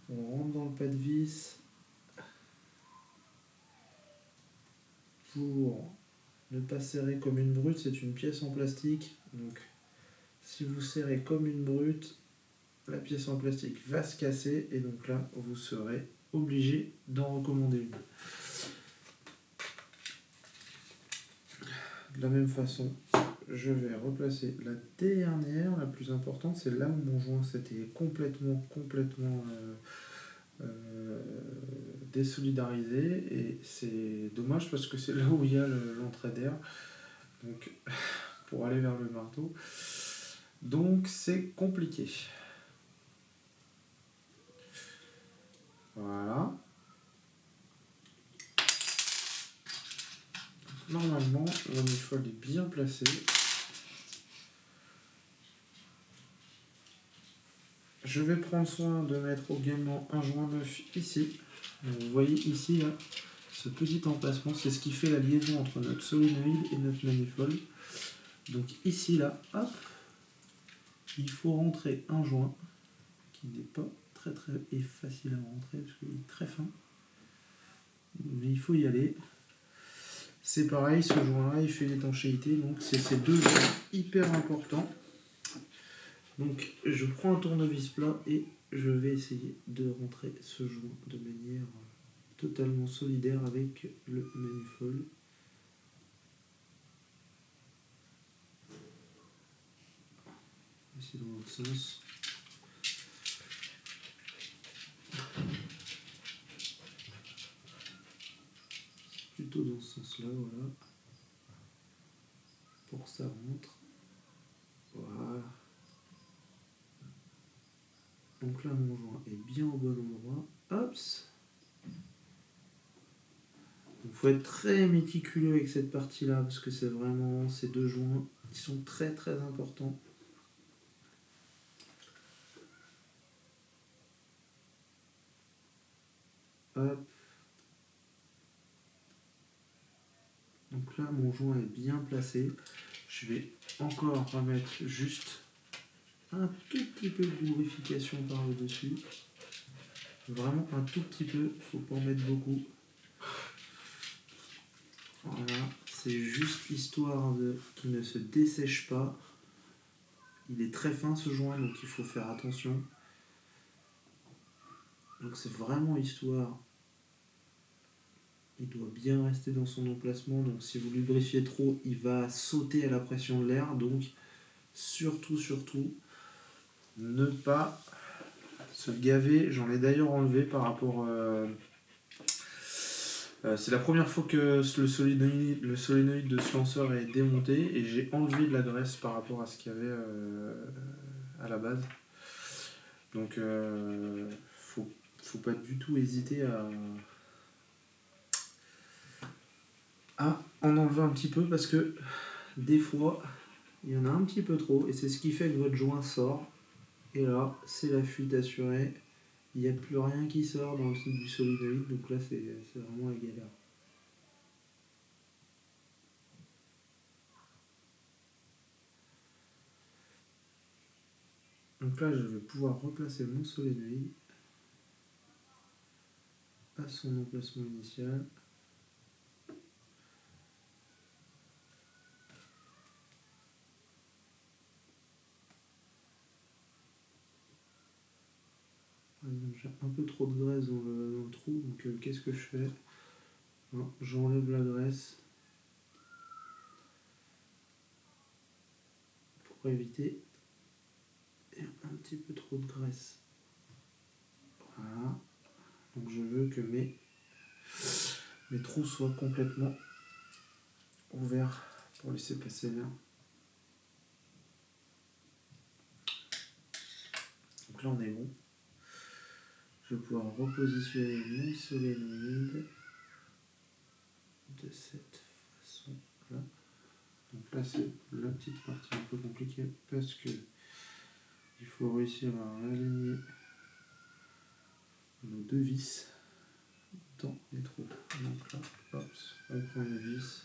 On rentre dans le pas de vis. Pour ne pas serrer comme une brute, c'est une pièce en plastique. Donc, si vous serrez comme une brute, la pièce en plastique va se casser. Et donc là, vous serez obligé d'en recommander une. De la même façon, je vais replacer la dernière, la plus importante, c'est là où mon joint s'était complètement désolidarisé, et c'est dommage parce que c'est là où il y a l'entrée d'air, donc pour aller vers le marteau, donc c'est compliqué. Voilà. Normalement, la manifold est bien placée. Je vais prendre soin de mettre également un joint neuf ici. Donc vous voyez ici, là, ce petit emplacement, c'est ce qui fait la liaison entre notre solénoïde et notre manifold. Donc ici, là, hop, il faut rentrer un joint qui n'est pas très facile à rentrer parce qu'il est très fin. Mais il faut y aller. C'est pareil, ce joint-là, il fait l'étanchéité, donc c'est ces deux joints hyper importants. Donc je prends un tournevis plat et je vais essayer de rentrer ce joint de manière totalement solidaire avec le manifold. C'est dans l'autre sens. Plutôt dans ce sens-là, voilà. Pour que ça rentre. Voilà. Donc là, mon joint est bien au bon endroit. Hops. Il faut être très méticuleux avec cette partie-là parce que c'est vraiment ces deux joints qui sont très importants. Hop. Donc là, mon joint est bien placé. Je vais encore remettre juste un tout petit peu de lubrification par le dessus. Vraiment un tout petit peu, faut pas en mettre beaucoup. Voilà, c'est juste histoire qu'il ne se dessèche pas. Il est très fin ce joint, donc il faut faire attention. Donc c'est vraiment histoire. Il doit bien rester dans son emplacement, donc si vous lubrifiez trop, il va sauter à la pression de l'air. Donc surtout, ne pas se gaver. J'en ai d'ailleurs enlevé par rapport... c'est la première fois que le solénoïde de ce lanceur est démonté et j'ai enlevé de la graisse par rapport à ce qu'il y avait à la base. Donc faut pas du tout hésiter à en enlever un petit peu parce que des fois il y en a un petit peu trop et c'est ce qui fait que votre joint sort. Et là c'est la fuite assurée. Il n'y a plus rien qui sort dans le site du solénoïde, donc là c'est vraiment la galère. Donc là je vais pouvoir replacer mon solénoïde à son emplacement initial. J'ai un peu trop de graisse dans le trou, donc qu'est-ce que je fais? J'enlève la graisse pour éviter un petit peu trop de graisse. Voilà. Donc je veux que mes trous soient complètement ouverts pour laisser passer l'air. Donc là on est bon. Je vais pouvoir repositionner mon solénoïde de cette façon-là. Donc là c'est la petite partie un peu compliquée parce que il faut réussir à aligner nos deux vis dans les trous. Donc là, hop, on prend une vis.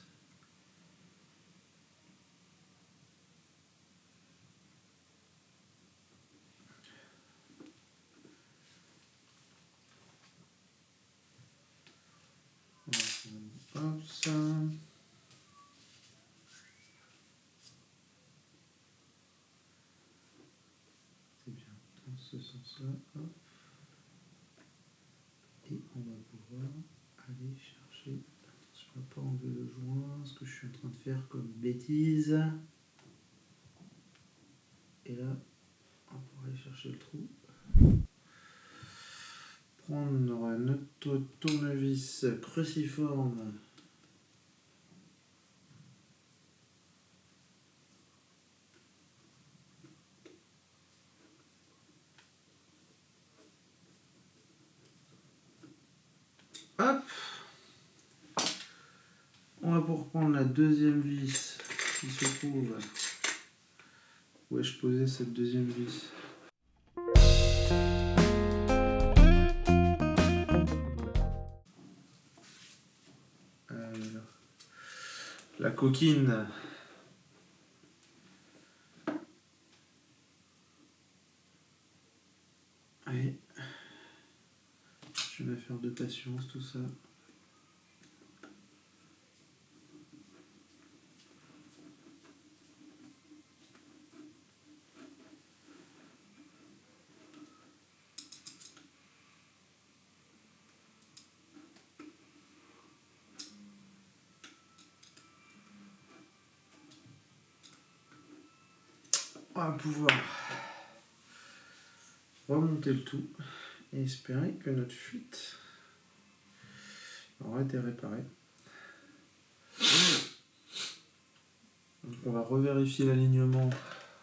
Hop, ça. C'est bien dans ce sens-là. Hop. Et on va pouvoir aller chercher. Attention à ne pas enlever le joint, ce que je suis en train de faire comme bêtise. Et là, on va aller chercher le trou. Prendre notre tournevis cruciforme. Hop. On va pour prendre la deuxième vis qui se trouve où ai-je posé cette deuxième vis. La coquine. Allez. Je vais faire de patience tout ça. On va pouvoir remonter le tout et espérer que notre fuite aura été réparée. Donc on va revérifier l'alignement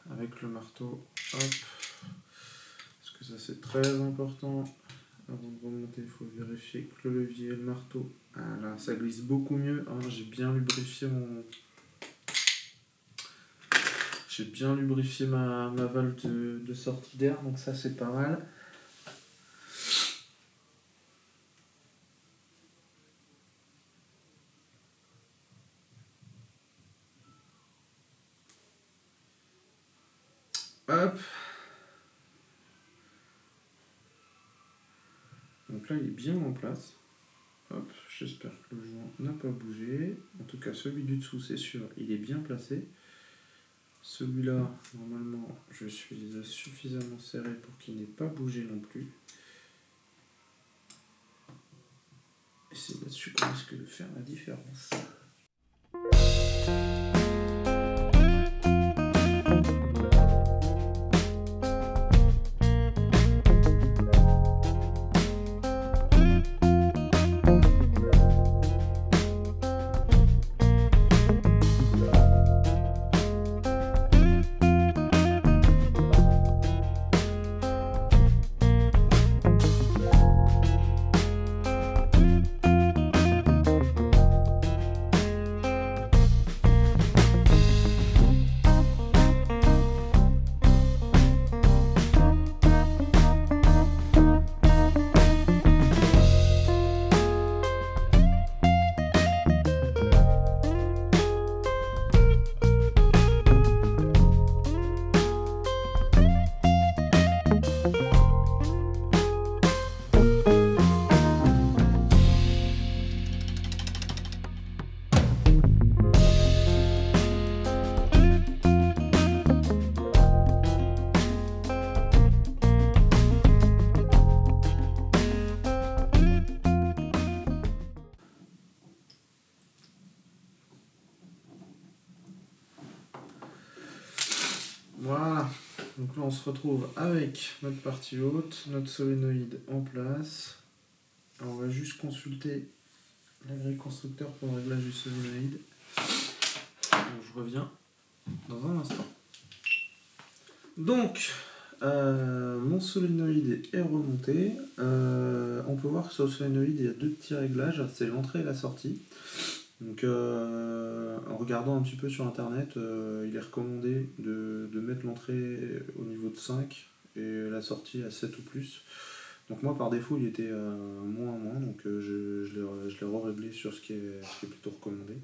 avec le marteau. Hop. Parce que ça c'est très important. Avant de remonter, il faut vérifier que le levier et le marteau. Ah là, ça glisse beaucoup mieux. J'ai bien lubrifié ma valve de sortie d'air, donc ça c'est pas mal. Hop. Donc là, il est bien en place. Hop, j'espère que le joint n'a pas bougé. En tout cas, celui du dessous, c'est sûr, il est bien placé. Celui-là, normalement, je suis suffisamment serré pour qu'il n'ait pas bougé non plus. Et c'est là-dessus qu'on risque de faire la différence. Voilà, donc là on se retrouve avec notre partie haute, notre solénoïde en place. Alors on va juste consulter la grille constructeur pour le réglage du solénoïde. Donc je reviens dans un instant. Donc, mon solénoïde est remonté. On peut voir que sur le solénoïde il y a deux petits réglages, c'est l'entrée et la sortie. Donc en regardant un petit peu sur internet, il est recommandé de mettre l'entrée au niveau de 5 et la sortie à 7 ou plus. Donc moi par défaut il était moins, donc je l'ai re-réglé sur ce qui est plutôt recommandé.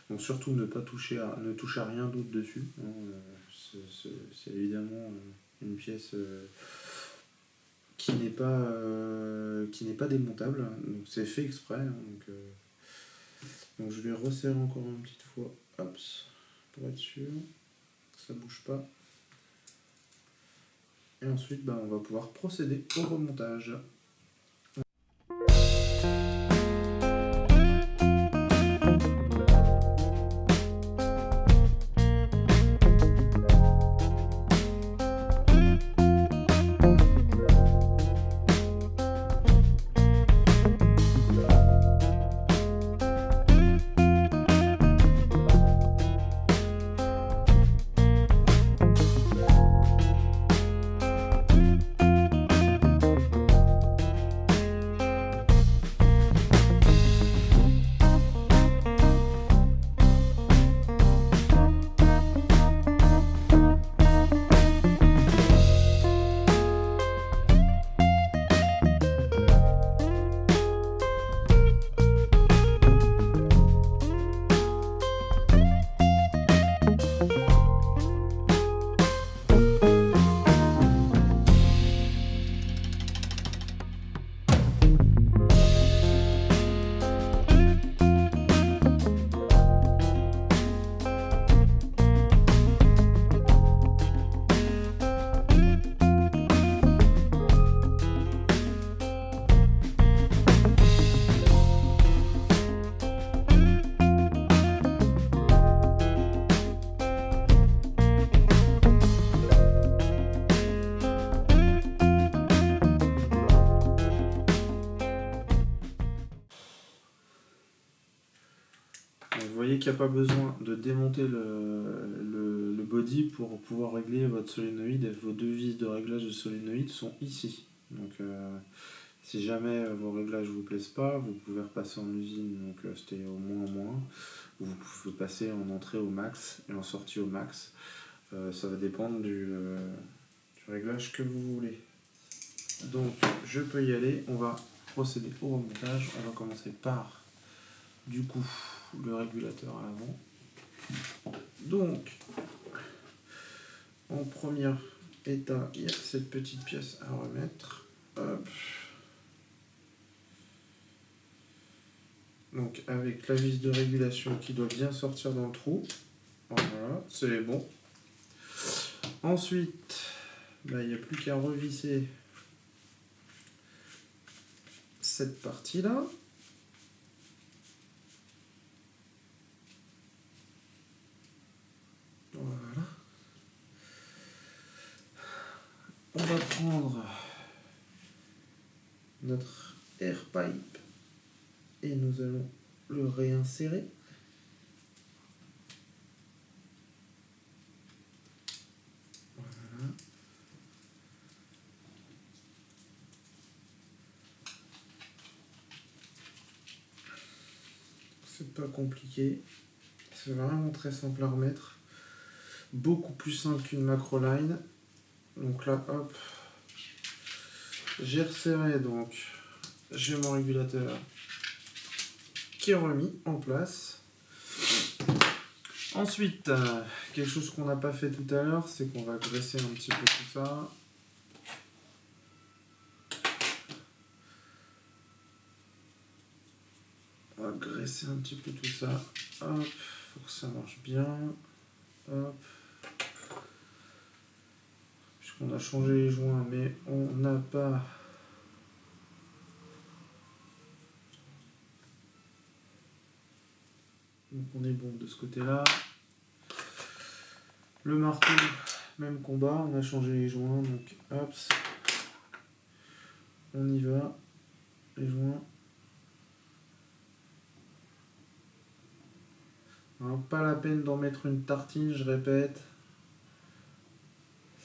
Donc surtout ne toucher à rien d'autre dessus. Hein. C'est évidemment une pièce qui n'est pas démontable, donc c'est fait exprès. Hein, donc je vais resserrer encore une petite fois, hop, pour être sûr que ça bouge pas. Et ensuite, on va pouvoir procéder au remontage. Vous voyez qu'il n'y a pas besoin de démonter le body pour pouvoir régler votre solénoïde. Vos deux vis de réglage de solénoïde sont ici. Donc si jamais vos réglages ne vous plaisent pas, vous pouvez repasser en usine, donc c'était au moins. Vous pouvez passer en entrée au max et en sortie au max. Ça va dépendre du réglage que vous voulez. Donc je peux y aller, on va procéder au remontage. On va commencer par du coup le régulateur à l'avant. Donc en première Et il y a cette petite pièce à remettre. Hop. Donc avec la vis de régulation qui doit bien sortir dans le trou. Voilà, c'est bon. Ensuite, il n'y a plus qu'à revisser cette partie-là. Voilà. On va prendre notre air pipe et nous allons le réinsérer. Voilà. C'est pas compliqué. C'est vraiment très simple à remettre. Beaucoup plus simple qu'une macroline. Donc là, hop. J'ai resserré, donc j'ai mon régulateur qui est remis en place. Ensuite, quelque chose qu'on n'a pas fait tout à l'heure, c'est qu'on va graisser un petit peu tout ça. On va graisser un petit peu tout ça. Hop, faut que ça marche bien. Hop. Puisqu'on a changé les joints, mais on n'a pas... Donc on est bon de ce côté-là. Le marteau, même combat, on a changé les joints, donc hop. On y va. Les joints. Alors, pas la peine d'en mettre une tartine, je répète.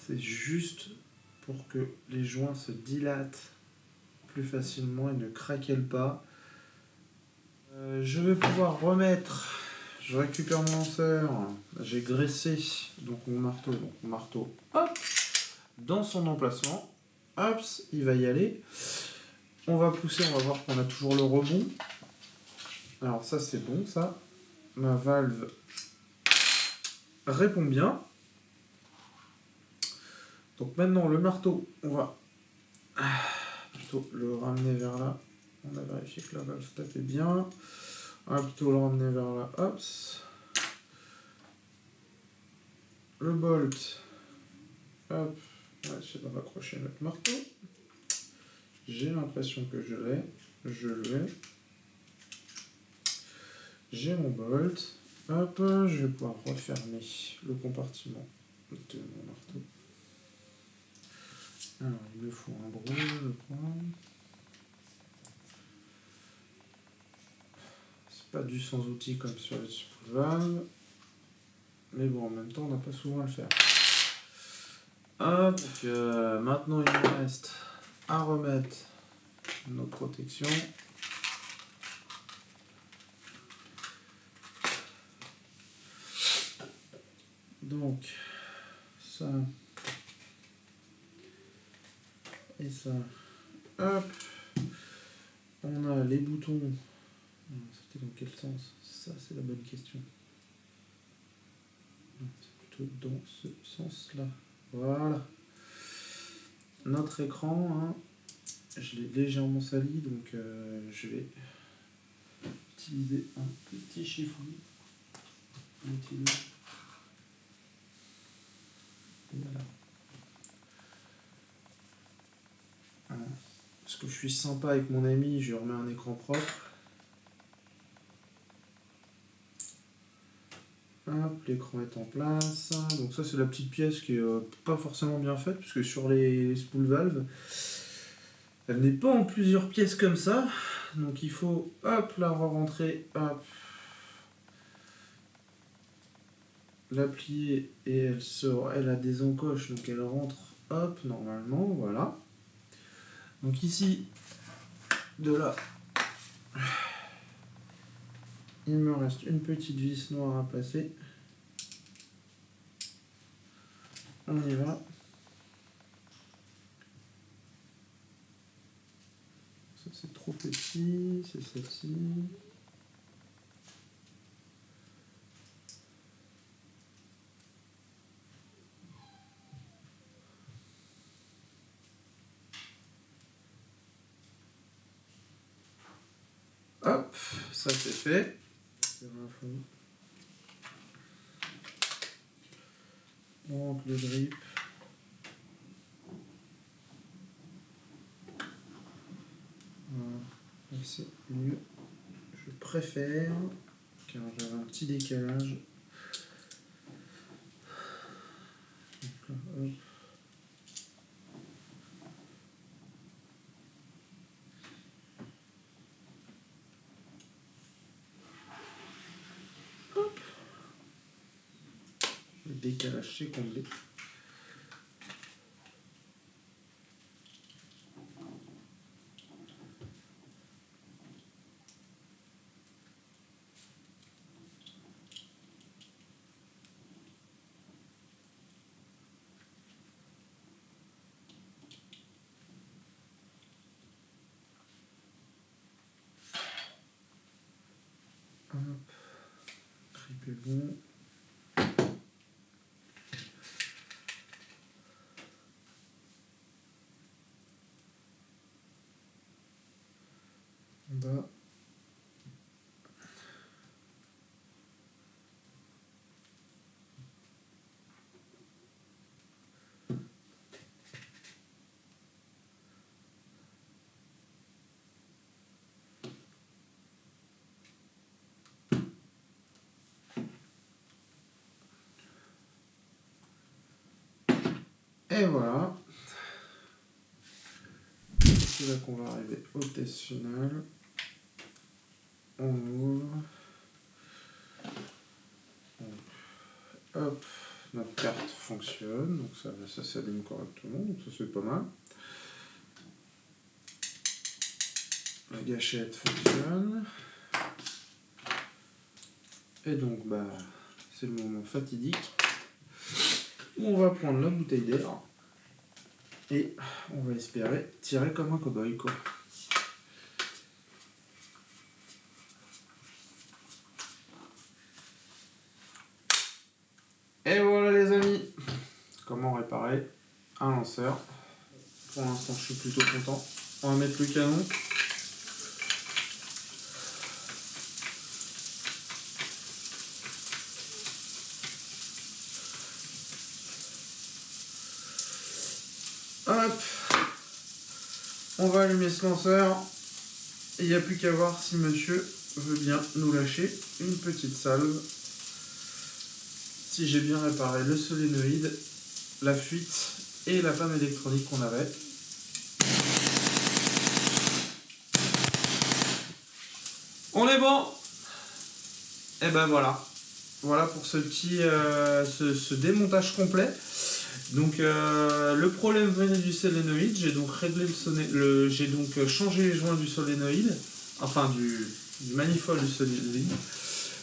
C'est juste pour que les joints se dilatent plus facilement et ne craquellent pas. Je vais pouvoir remettre, je récupère mon lanceur, j'ai graissé donc mon marteau, hop, dans son emplacement, hop, il va y aller. On va pousser, on va voir qu'on a toujours le rebond. Alors ça c'est bon, ça. Ma valve répond bien. Donc maintenant le marteau, on va plutôt le ramener vers là. On a vérifié que la valve se tapait bien. On va plutôt le ramener vers là. Hop. Le bolt. Hop. On va essayer de raccrocher notre marteau. J'ai l'impression que je l'ai. Je l'ai. J'ai mon bolt. Hop. Je vais pouvoir refermer le compartiment de mon marteau. Alors, il me faut un brou, je prends. C'est pas du sans outil comme sur les spool valves. Mais bon, en même temps, on n'a pas souvent à le faire. Hop. Donc, maintenant, il me reste à remettre nos protections. Donc, ça et ça. Hop. On a les boutons. C'était dans quel sens? Ça, c'est la bonne question. C'est plutôt dans ce sens-là. Voilà. Notre écran, hein, je l'ai légèrement sali, donc je vais utiliser un petit chiffon. Voilà. Parce que je suis sympa avec mon ami, je lui remets un écran propre. Hop, l'écran est en place. Donc ça c'est la petite pièce qui est pas forcément bien faite, puisque sur les spool valves, elle n'est pas en plusieurs pièces comme ça. Donc il faut hop la rentrer, hop, la plier et elle sort. Elle a des encoches, donc elle rentre hop normalement, voilà. Donc ici, de là, il me reste une petite vis noire à placer. On y va. Ça c'est trop petit, c'est celle-ci. ça c'est fait. On rentre le grip. Voilà, c'est mieux. Je préfère, car j'avais un petit décalage. Donc là, hop. Hop. Le décalage c'est comblé. Hop, grip est bon. En bas. Et voilà. C'est là qu'on va arriver au test final. On ouvre. Hop, notre carte fonctionne, donc ça s'allume correctement, donc ça c'est pas mal. La gâchette fonctionne. Et donc c'est le moment fatidique où on va prendre la bouteille d'air et on va espérer tirer comme un cow-boy quoi. Et voilà les amis, comment réparer un lanceur. Pour l'instant je suis plutôt content. On va mettre le canon. Hop, on va allumer ce lanceur et il n'y a plus qu'à voir si monsieur veut bien nous lâcher une petite salve. Si j'ai bien réparé le solénoïde, la fuite et la panne électronique qu'on avait. On est bon. Et ben voilà. Voilà pour ce petit ce démontage complet. Donc le problème venait du solénoïde, j'ai donc réglé j'ai donc changé les joints du solénoïde, enfin du manifold du solénoïde.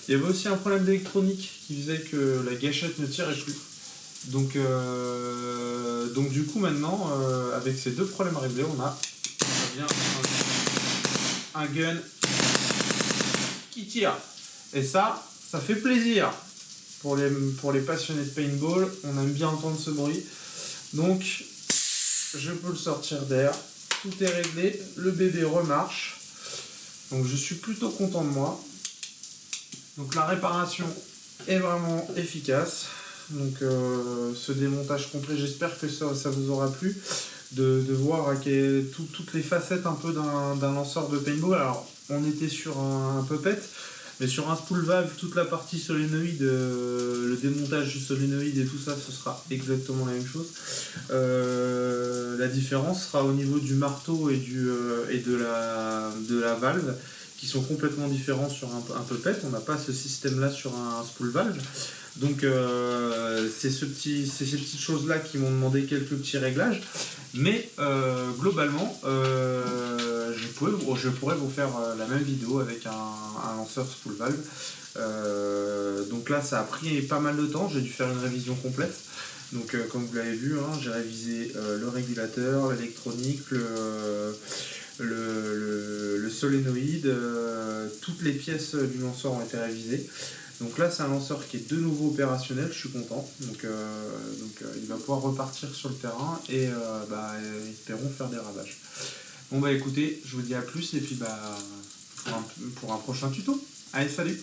Il y avait aussi un problème d'électronique qui faisait que la gâchette ne tirait plus. Donc du coup maintenant, avec ces deux problèmes réglés, on a bien un gun qui tire. Et ça fait plaisir. Pour les passionnés de paintball, on aime bien entendre ce bruit. Donc, je peux le sortir d'air. Tout est réglé. Le bébé remarche. Donc, je suis plutôt content de moi. Donc, la réparation est vraiment efficace. Donc, ce démontage complet, j'espère que ça vous aura plu. De voir toutes les facettes un peu d'un lanceur de paintball. Alors, on était sur un puppet. Mais sur un spool valve, toute la partie solénoïde, le démontage du solénoïde et tout ça, ce sera exactement la même chose. La différence sera au niveau du marteau et de la valve, qui sont complètement différents sur un puppet. On n'a pas ce système-là sur un spool valve. Donc c'est ces petites choses-là qui m'ont demandé quelques petits réglages. Mais globalement, je pourrais vous faire la même vidéo avec un lanceur spool valve. Donc là, ça a pris pas mal de temps. J'ai dû faire une révision complète. Donc comme vous l'avez vu, j'ai révisé le régulateur, l'électronique, le solénoïde. Toutes les pièces du lanceur ont été révisées. Donc là, c'est un lanceur qui est de nouveau opérationnel, je suis content. Donc il va pouvoir repartir sur le terrain et espérons faire des ravages. Bon écoutez, je vous dis à plus et puis pour un prochain tuto. Allez, salut!